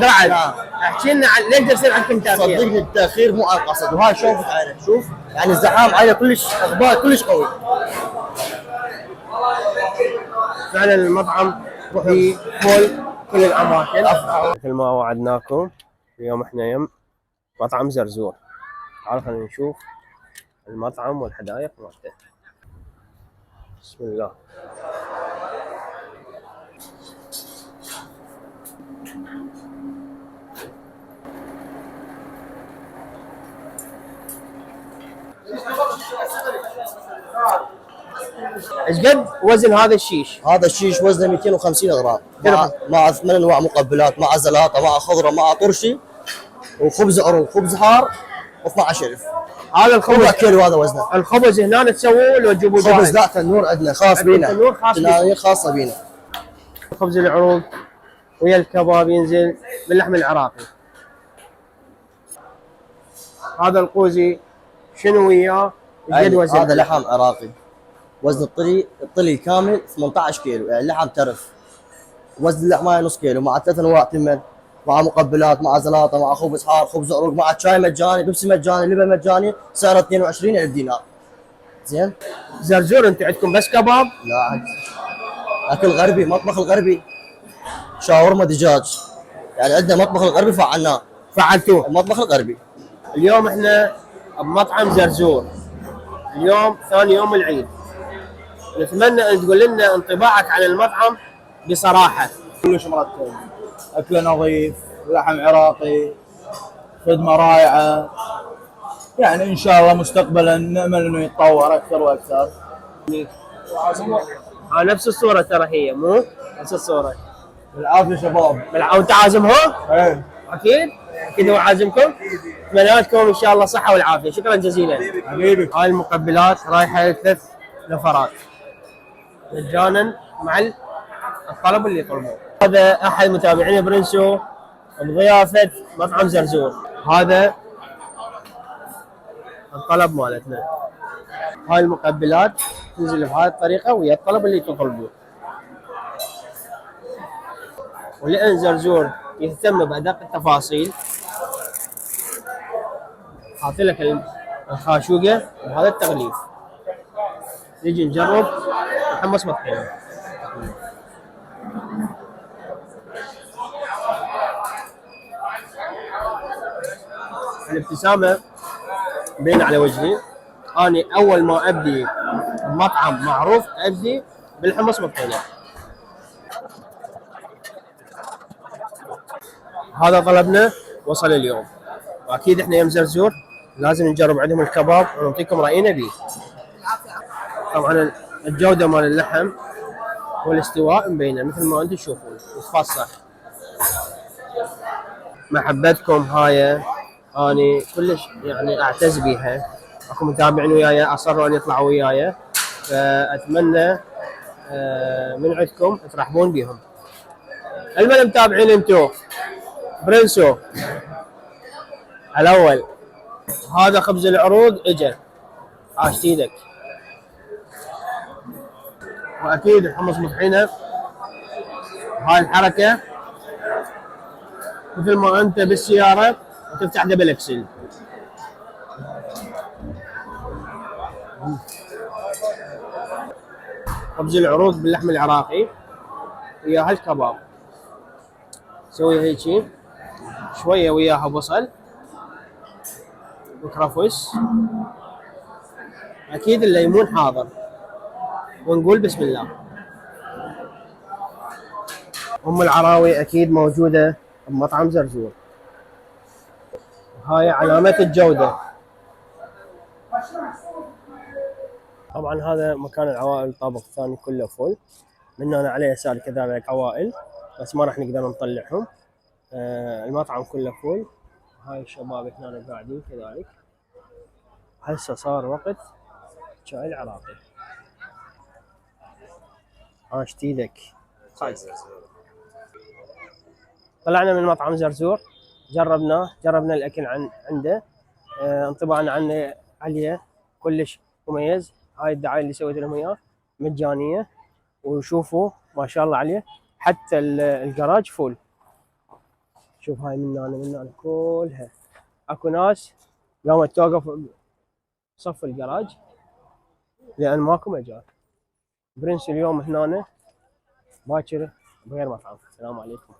بعد نعم. احكي لنا عن ليش يصير عندكم تاخير؟ صدقني التاخير مو على القصد، وهاي شوف عينه، شوف يعني الزحام عينه كلش، اخبار كلش قوي. فعلا المطعم في كل الاماكن مثل ما وعدناكم. اليوم احنا يم مطعم زرزور. تعالوا خلينا نشوف المطعم والحدائق مالته. بسم الله. ايش قد وزن هذا الشيش؟ هذا الشيش وزنه 250 غرام، مع 8 انواع مقبلات، مع زلاطه، مع خضره، مع طرشي، وخبز عروق، خبز حار، و12 شرف. هذا الخبز ربع كيلو هذا وزنه. الخبز هنا تسووه ولا تجيبوه جاهز؟ خبز لا تنور عندنا خاص بينا، تنور خاص بينا. خاصه بينا. خبز العروق ويا الكباب ينزل باللحم العراقي. هذا القوزي شنو وياه؟ ايش قد وزن؟ هذا لحم عراقي، وزن الطلي كامل 18 كيلو، يعني لحم ترف. وزن اللحمه نص كيلو، مع 3 انواع تمن، مع مقبلات، مع زلاطه، مع خبز حار، خبز عروق، مع شاي مجاني، بيبسي مجاني، لبن مجاني، سعره 22,000 دينار. زين؟ زرزور انتم عندكم بس كباب؟ لا، اكل غربي، مطبخ الغربي، شاورما دجاج، يعني عندنا مطبخ الغربي فعلناه. فعلتوه؟ المطبخ الغربي. اليوم احنا بمطعم زرزور، اليوم ثاني يوم العيد. نتمنى ان تقول لنا انطباعك عن المطعم بصراحه. كلش مرتب، اكله نظيف، لحم عراقي، خدمه رائعه، يعني ان شاء الله مستقبلا نامل انه يتطور اكثر واكثر. نفس الصوره ترى، هي مو نفس الصوره. بالعافيه شباب. وانت عازمهم؟ ايه اكيد اكيد هو عازمكم. اتمنى لكم ان شاء الله الصحه والعافيه. شكرا جزيلا حبيبي. هاي المقبلات رايحه لثلاث نفرات مجانا مع الطلب اللي يطلبوه. هذا احد متابعين برنسو بضيافه مطعم زرزور. هذا الطلب مالتنا. هاي المقبلات تنزل بهذه الطريقه ويا الطلب اللي تطلبوه. ولان زرزور يهتم بادق التفاصيل، حاط لك الخاشوقه بهذا التغليف. نجي نجرب محمص مطحينه. الابتسامه بين على وجهي. اني اول ما ابدي مطعم معروف ابدي بالحمص مطحينه. هذا طلبنا وصل اليوم، واكيد احنا يوم زرزور لازم نجرب عندهم الكباب ونعطيكم راينا به. طبعا الجوده مال اللحم والاستواء مبينه مثل ما انتم تشوفون، يتفصح. محبتكم هاي اني كلش يعني اعتز بيها. اكو متابعين وياي اصروا ان يطلعوا وياي، فاتمنى من عندكم ترحبون بهم. المهم متابعين انتم برنسو الاول. هذا خبز العروض اجا، عاشت ايدك. واكيد الحمص مطحينه هاي الحركه مثل ما انت بالسياره وتفتح دبل اكسل. خبز العروض باللحم العراقي وياها الكباب. سوي هيجي شويه وياها بصل وكرفس، اكيد الليمون حاضر. ونقول بسم الله. ام العراوي اكيد موجوده بمطعم زرزور. هاي علامات الجوده. طبعا هذا مكان العوائل، الطابق الثاني كله فل. من هنا على يسار كذلك عوائل بس ما راح نقدر نطلعهم. المطعم كله فل. هاي الشباب هنا قاعدين كذلك. هسه صار وقت شاي العراقي. عاشت ايدك. طلعنا من مطعم زرزور، جربنا الاكل عنده. انطباعنا عنه عليه كلش مميز. هاي الدعايه اللي سويت لهم اياه مجانيه، وشوفوا ما شاء الله عليه حتى الجراج فول. شوف هاي من هنا كلها اكو ناس قامت توقف صف الجراج لان ماكو مجال. برنس اليوم هنا باكر بغير مطعم. السلام عليكم.